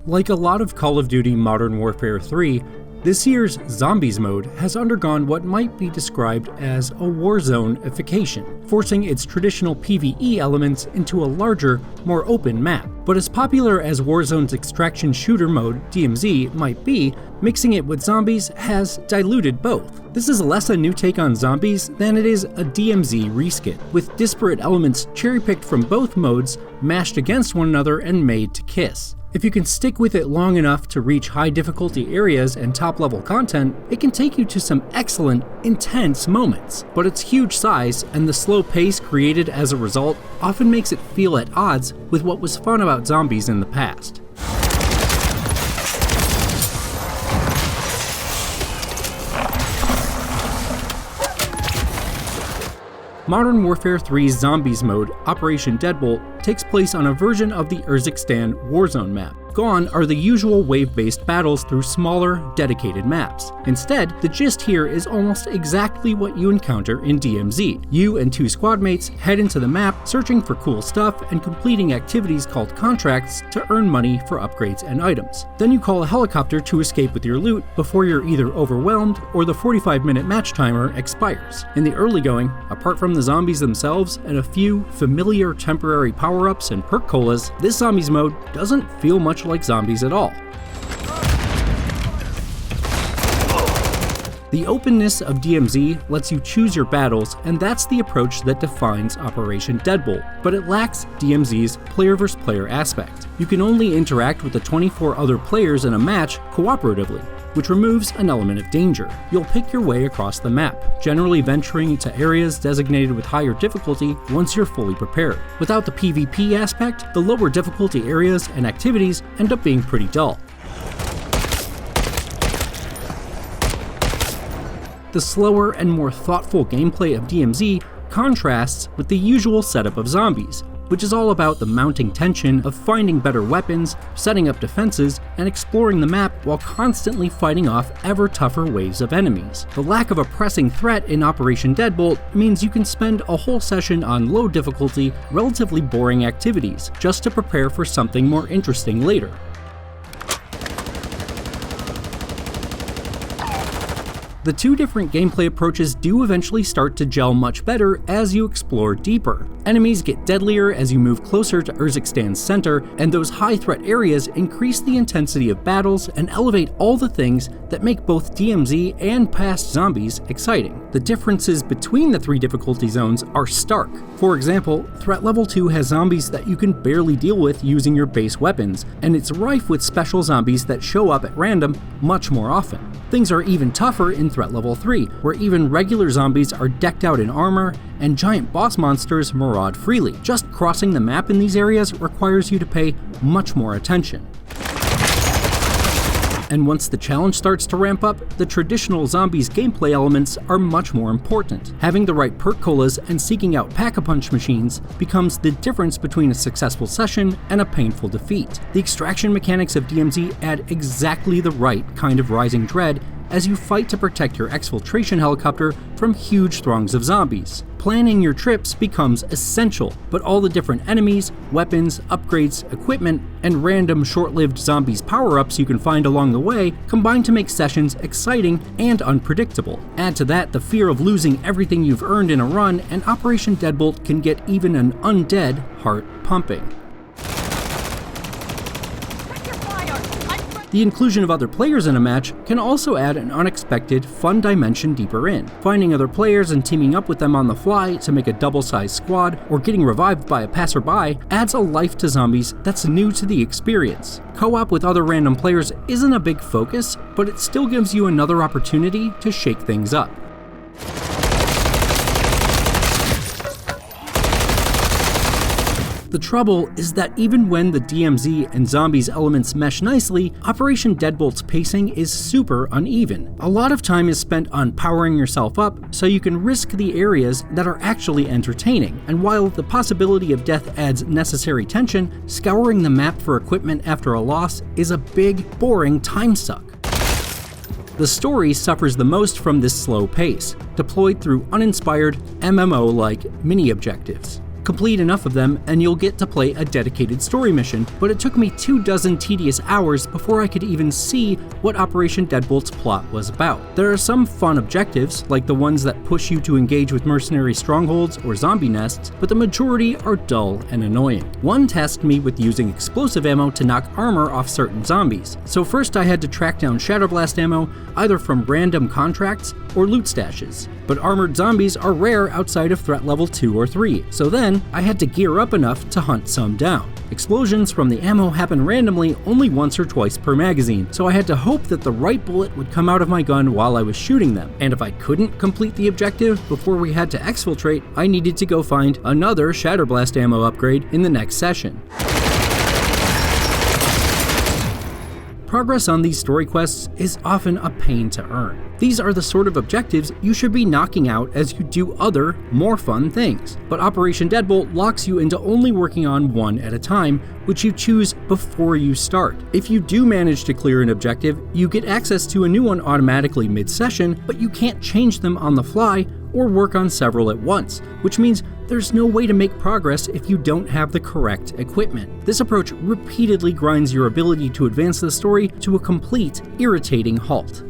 Like a lot of Call of Duty Modern Warfare 3, this year's Zombies mode has undergone what might be described as a Warzone-ification, forcing its traditional PvE elements into a larger, more open map. But as popular as Warzone's extraction shooter mode, DMZ, might be, mixing it with zombies has diluted both. This is less a new take on zombies than it is a DMZ reskin, with disparate elements cherry-picked from both modes, mashed against one another and made to kiss. If you can stick with it long enough to reach high difficulty areas and top level content, it can take you to some excellent, intense moments. But its huge size and the slow pace created as a result often makes it feel at odds with what was fun about zombies in the past. Modern Warfare 3's Zombies mode, Operation Deadbolt, takes place on a version of the Urzikstan Warzone map. Gone are the usual wave-based battles through smaller, dedicated maps. Instead, the gist here is almost exactly what you encounter in DMZ. You and two squad mates head into the map, searching for cool stuff and completing activities called contracts to earn money for upgrades and items. Then you call a helicopter to escape with your loot before you're either overwhelmed or the 45-minute match timer expires. In the early going, apart from the zombies themselves and a few familiar temporary power-ups and perk colas, this Zombies mode doesn't feel much like zombies at all. The openness of DMZ lets you choose your battles, and that's the approach that defines Operation Deadbolt, but it lacks DMZ's player versus player aspect. You can only interact with the 24 other players in a match cooperatively, which removes an element of danger. You'll pick your way across the map, generally venturing into areas designated with higher difficulty once you're fully prepared. Without the PvP aspect, the lower difficulty areas and activities end up being pretty dull. The slower and more thoughtful gameplay of DMZ contrasts with the usual setup of zombies, which is all about the mounting tension of finding better weapons, setting up defenses, and exploring the map while constantly fighting off ever tougher waves of enemies. The lack of a pressing threat in Operation Deadbolt means you can spend a whole session on low difficulty, relatively boring activities, just to prepare for something more interesting later. The two different gameplay approaches do eventually start to gel much better as you explore deeper. Enemies get deadlier as you move closer to Urzikstan's center, and those high-threat areas increase the intensity of battles and elevate all the things that make both DMZ and past zombies exciting. The differences between the three difficulty zones are stark. For example, Threat Level 2 has zombies that you can barely deal with using your base weapons, and it's rife with special zombies that show up at random much more often. Things are even tougher in Threat Level 3, where even regular zombies are decked out in armor, and giant boss monsters maraud freely. Just crossing the map in these areas requires you to pay much more attention. And once the challenge starts to ramp up, the traditional zombies gameplay elements are much more important. Having the right perk colas and seeking out pack-a-punch machines becomes the difference between a successful session and a painful defeat. The extraction mechanics of DMZ add exactly the right kind of rising dread as you fight to protect your exfiltration helicopter from huge throngs of zombies. Planning your trips becomes essential, but all the different enemies, weapons, upgrades, equipment, and random short-lived zombies power-ups you can find along the way combine to make sessions exciting and unpredictable. Add to that the fear of losing everything you've earned in a run, and Operation Deadbolt can get even an undead heart pumping. The inclusion of other players in a match can also add an unexpected, fun dimension deeper in. Finding other players and teaming up with them on the fly to make a double-sized squad, or getting revived by a passerby, adds a life to zombies that's new to the experience. Co-op with other random players isn't a big focus, but it still gives you another opportunity to shake things up. The trouble is that even when the DMZ and zombies elements mesh nicely, Operation Deadbolt's pacing is super uneven. A lot of time is spent on powering yourself up so you can risk the areas that are actually entertaining, and while the possibility of death adds necessary tension, scouring the map for equipment after a loss is a big, boring time suck. The story suffers the most from this slow pace, deployed through uninspired, MMO-like mini-objectives. Complete enough of them and you'll get to play a dedicated story mission, but it took me 24 tedious hours before I could even see what Operation Deadbolt's plot was about. There are some fun objectives, like the ones that push you to engage with mercenary strongholds or zombie nests, but the majority are dull and annoying. One tasked me with using explosive ammo to knock armor off certain zombies, so first I had to track down Shatterblast ammo either from random contracts or loot stashes. But armored zombies are rare outside of threat level 2 or 3, so then I had to gear up enough to hunt some down. Explosions from the ammo happen randomly only once or twice per magazine, so I had to hope that the right bullet would come out of my gun while I was shooting them, and if I couldn't complete the objective before we had to exfiltrate, I needed to go find another Shatterblast ammo upgrade in the next session. Progress on these story quests is often a pain to earn. These are the sort of objectives you should be knocking out as you do other, more fun things. But Operation Deadbolt locks you into only working on one at a time, which you choose before you start. If you do manage to clear an objective, you get access to a new one automatically mid-session, but you can't change them on the fly or work on several at once, which means there's no way to make progress if you don't have the correct equipment. This approach repeatedly grinds your ability to advance the story to a complete, irritating halt.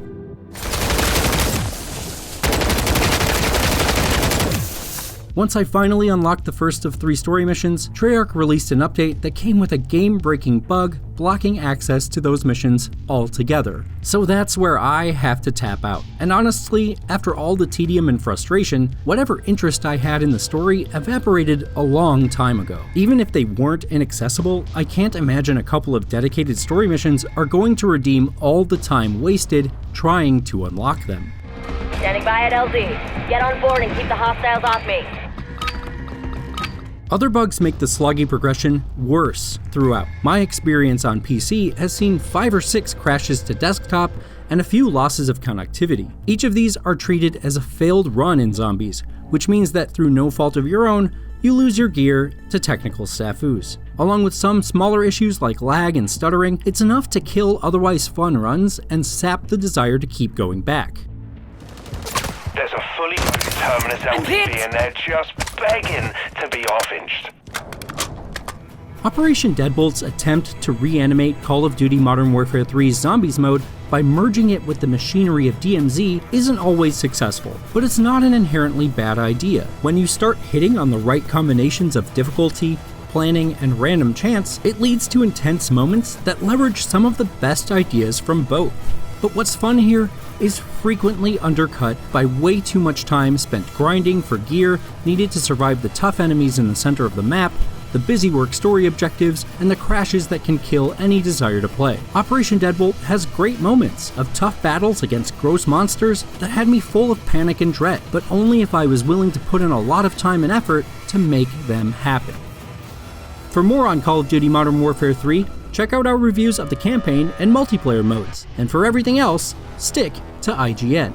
Once I finally unlocked the first of 3 story missions, Treyarch released an update that came with a game-breaking bug blocking access to those missions altogether. So that's where I have to tap out. And honestly, after all the tedium and frustration, whatever interest I had in the story evaporated a long time ago. Even if they weren't inaccessible, I can't imagine a couple of dedicated story missions are going to redeem all the time wasted trying to unlock them. Standing by at LZ. Get on board and keep the hostiles off me. Other bugs make the sloggy progression worse throughout. My experience on PC has seen 5 or 6 crashes to desktop and a few losses of connectivity. Each of these are treated as a failed run in Zombies, which means that through no fault of your own, you lose your gear to technical snafus. Along with some smaller issues like lag and stuttering, it's enough to kill otherwise fun runs and sap the desire to keep going back. There's a fully loaded Terminus LTV and they're just begging to be off-inched. Operation Deadbolt's attempt to reanimate Call of Duty Modern Warfare 3's Zombies mode by merging it with the machinery of DMZ isn't always successful, but it's not an inherently bad idea. When you start hitting on the right combinations of difficulty, planning, and random chance, it leads to intense moments that leverage some of the best ideas from both. But what's fun here is frequently undercut by way too much time spent grinding for gear needed to survive the tough enemies in the center of the map, the busywork story objectives, and the crashes that can kill any desire to play. Operation Deadbolt has great moments of tough battles against gross monsters that had me full of panic and dread, but only if I was willing to put in a lot of time and effort to make them happen. For more on Call of Duty Modern Warfare 3, check out our reviews of the campaign and multiplayer modes, and for everything else, stick to IGN.